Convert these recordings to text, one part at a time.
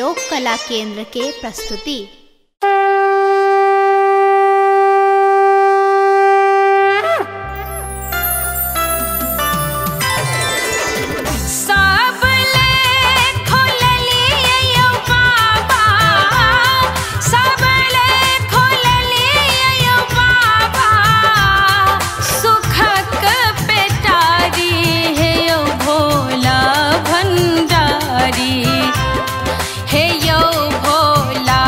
लोक कला केंद्र के प्रस्तुति। हे यो भोला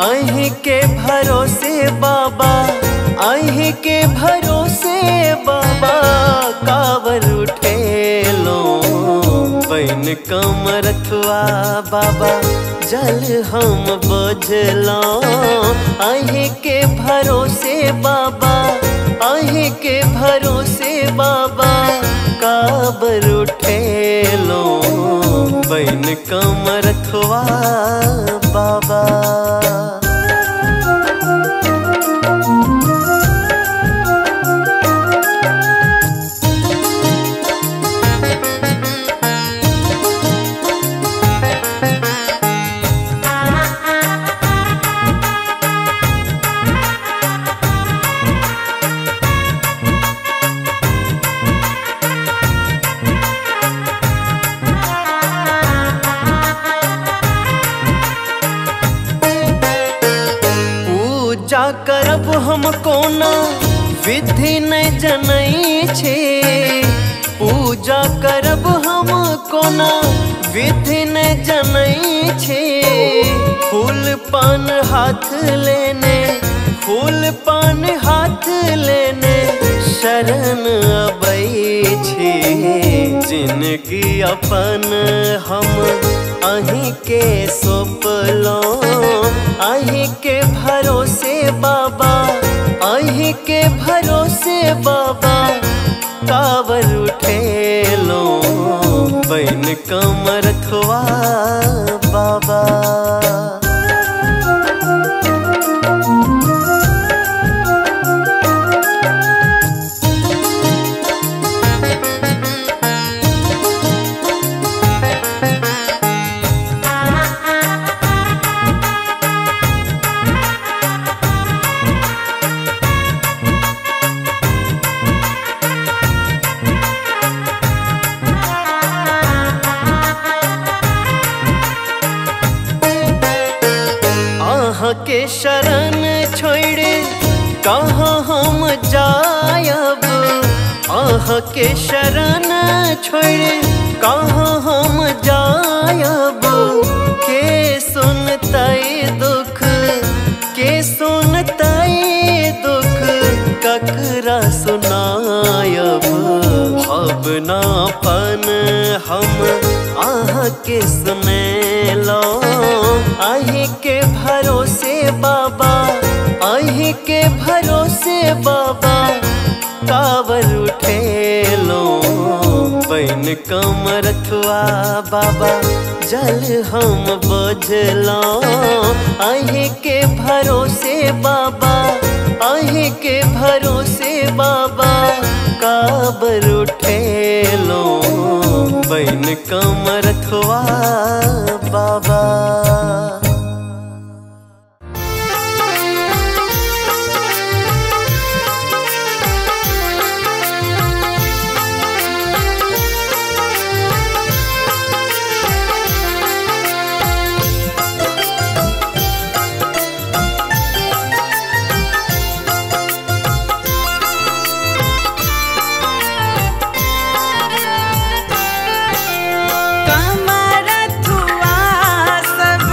अहीं के भरोसे बाबा, अहीं के भरोसे बाबा, कावर उठेलो बैन कमरथुआ बाबा, जल हम बोझलो। अहीं के भरोसे बाबा, अहीं के भरोसे बाबा, काबर उठेलो बैन कमरथुआ बाबा। पूजा करब हम कोना विधि नहीं जनई छे, पूजा करब हम कोना विधि नहीं जनई छे। फूल पान हाथ लेने, फूल पान हाथ लेने शरण अबै छे। जिनगी अपन हम अहीं के सौंपलो, अहीं के भरोसे बाबा, अहीं के भरोसे बाबा, कावर उठेलो बैन कमरथुआ बाबा। के शरण छोड़े कहाँ हम जायब, आह के शरण छोड़े कहाँ हम जायब। के सुनतई दुख, के सुनतई दुख, ककरा सुनायब। भावनापन हम आह के सुने लो, अहीं के भरोसे बाबा, अहीं के भरोसे बाबा, कावर उठेलो बैन कमरथुआ बाबा, जल हम बोझलो। अहीं के भरोसे बाबा, अहीं के भरोसे बाबा, काबर उठेलो बैन कमरथुआ बाबा। कमरथुआ सब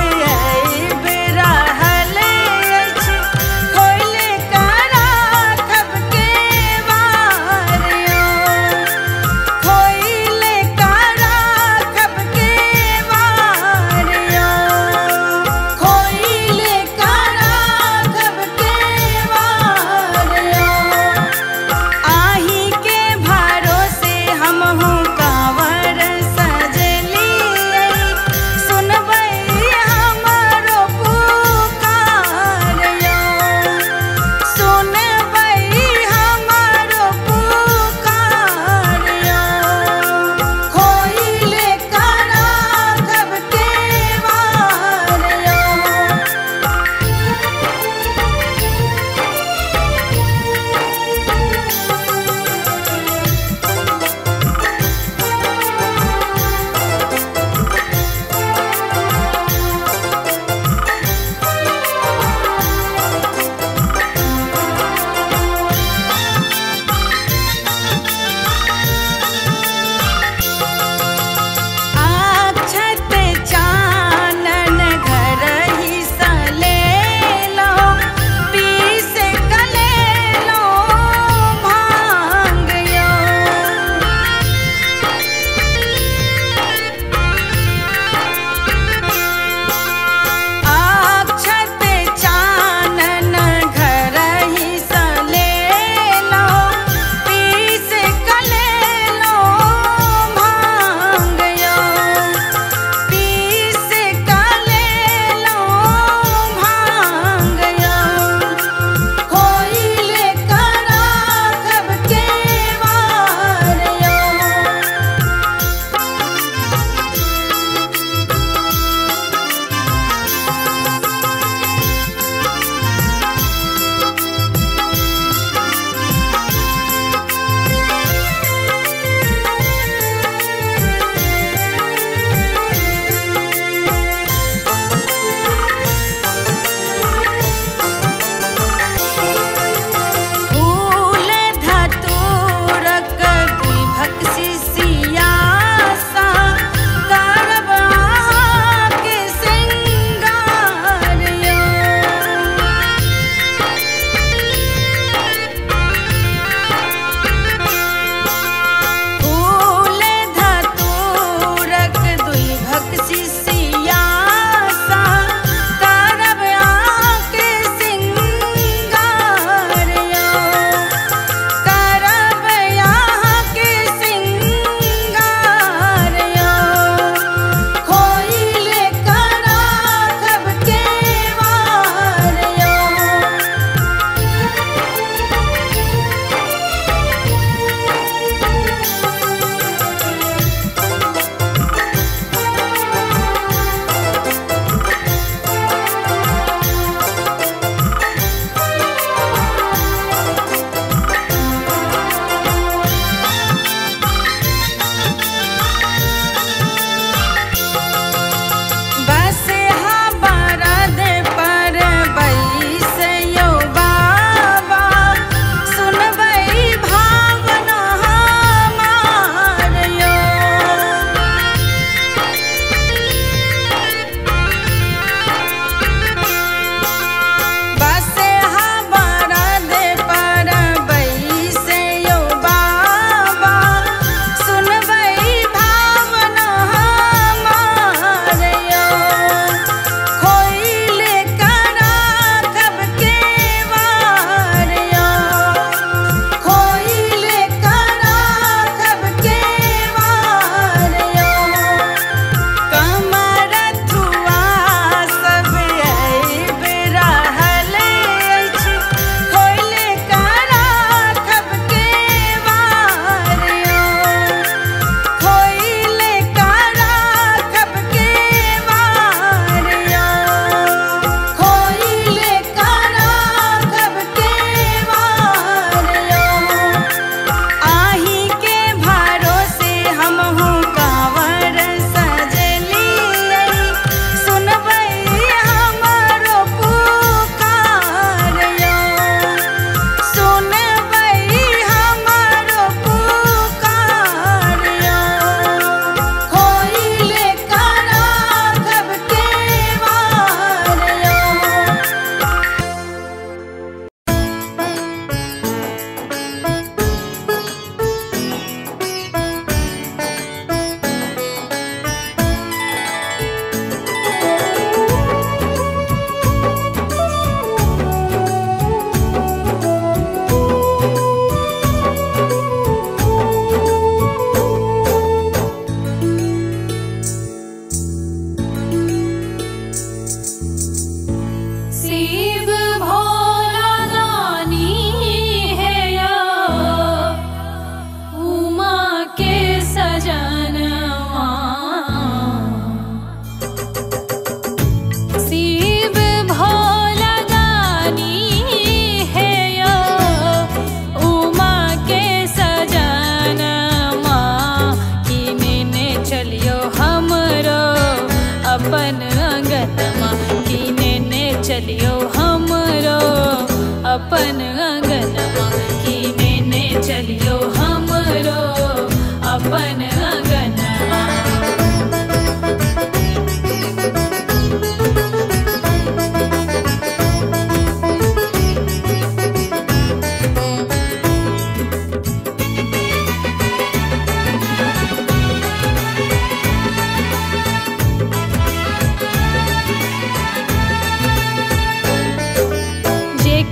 अपन अंगनमा की नेने चलियो हमरो अपन अंगनमा।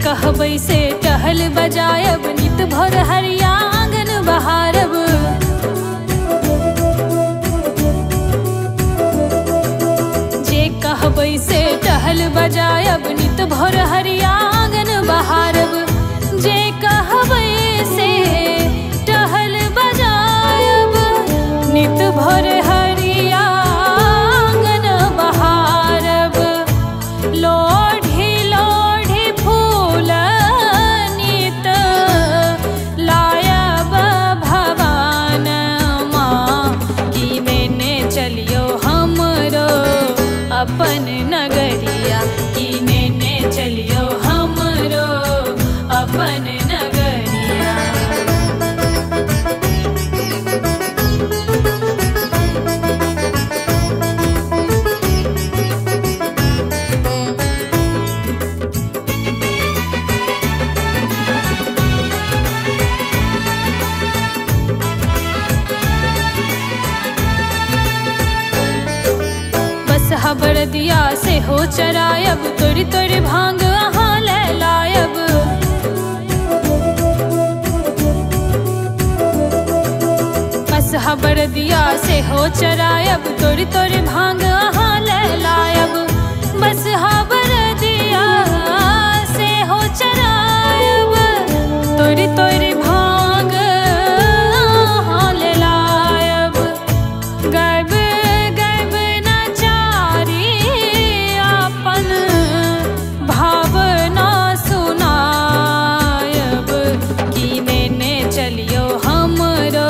कहबै से टहल बजायब नित भर हरिया आंगन बहारब। जे कहबै से टहल बजायब नित भर हरिया आंगन बहारब। जे कहबै से टहल बजायब नित भर हरिया आंगन बहारब। लोढ़ी लोढ़ी फूल नित लायब भवानमा की नेने चलियो हमरो अपन नगरिया की नेने चलियो हमरो अपन नगरिया। खबर दिया से हो चरायब तोरी तोरी भांग अहाँ ले लायब। बस खबर दिया से हो चरायब तोरी तोरी भांग अहाँ ले लायब। बस खबर दिया से हो चरायब तोरी तोरी भांग अहाँ ले लायब। गब भावना सुनायब की नेने चलियो हमरो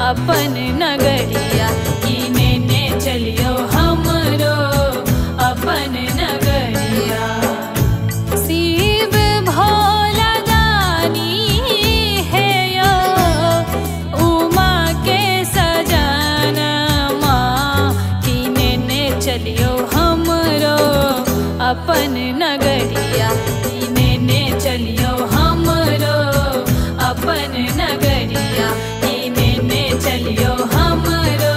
अपन नगरिया की नेने चलियो हमरो अपन नगरिया। शिव भोला दानी है यो उमा के सजनमा की नेने चलियो हमरो अपन नगरिया की नेने चलियो हमरो अपन नगरिया की नेने चलियो हमरो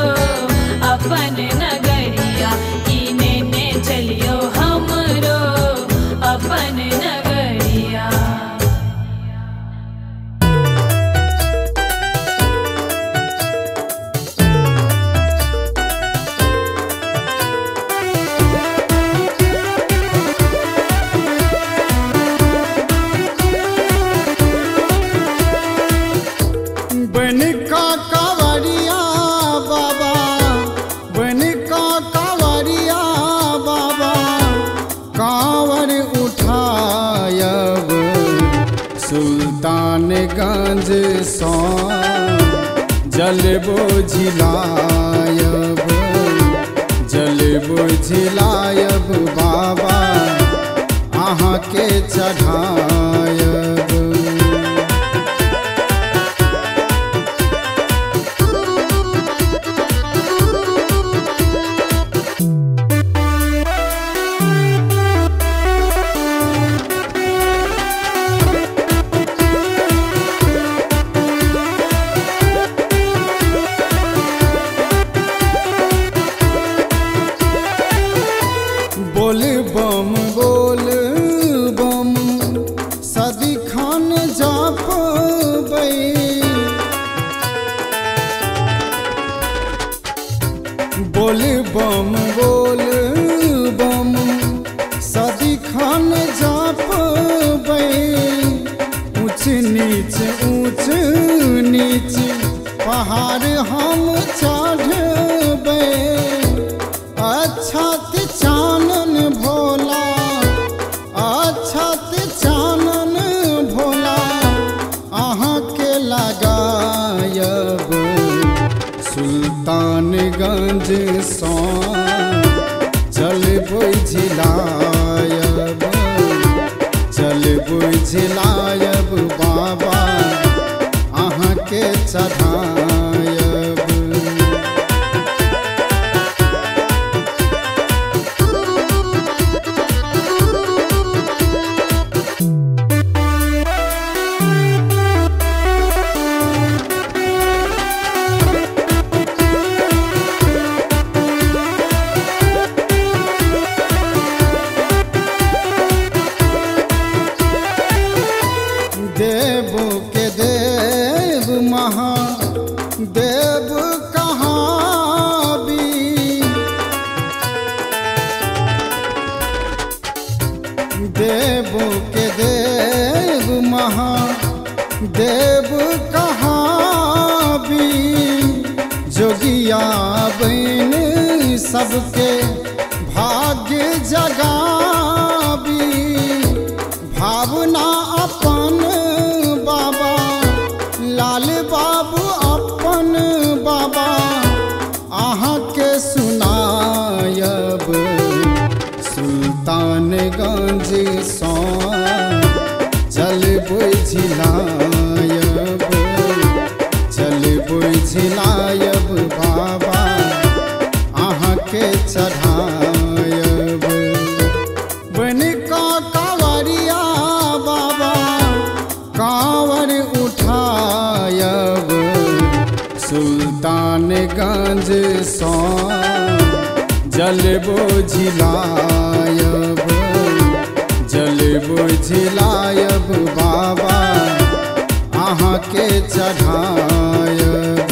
अपन नगरिया की नेने चलियो हमरो अपन नगरिया। सुल्तानगंज सो जल बुझिलायब जल बुझिलायब बाबा अहाँ के चढ़ायब। बोल बम सदिखन जपबै। बोल बम सदिखन जपबै। ऊँच नीच पहाड़ हम चढ़बै। अच्छत चानन भोला अच्छत चानन भोला अहाँ के लगायब। सुल्तानगंज सो चल बुझिलायब चल बुझ बुझलायब बाबा अहाँ के चढ़ायब। देव के देव महादेव कहाँ भी, देव के देव महादेव कहाँ भी, जोगिया बन सबके भाग्य जगाबी। भावना अपन बाबा लाल बाबू अपन बाबा अहाँ के सुनायब। सुल्तानगंज सौ जल बुझलायब, जल बुझलायब बाबा अहाँ के चढ़ायब। बन का कांवरिया बाबा कांवर उठायब। सुल्तानगंज सौ जल बुझलायब, जल बुझलायब बाबा अहाँ के चढ़ायब।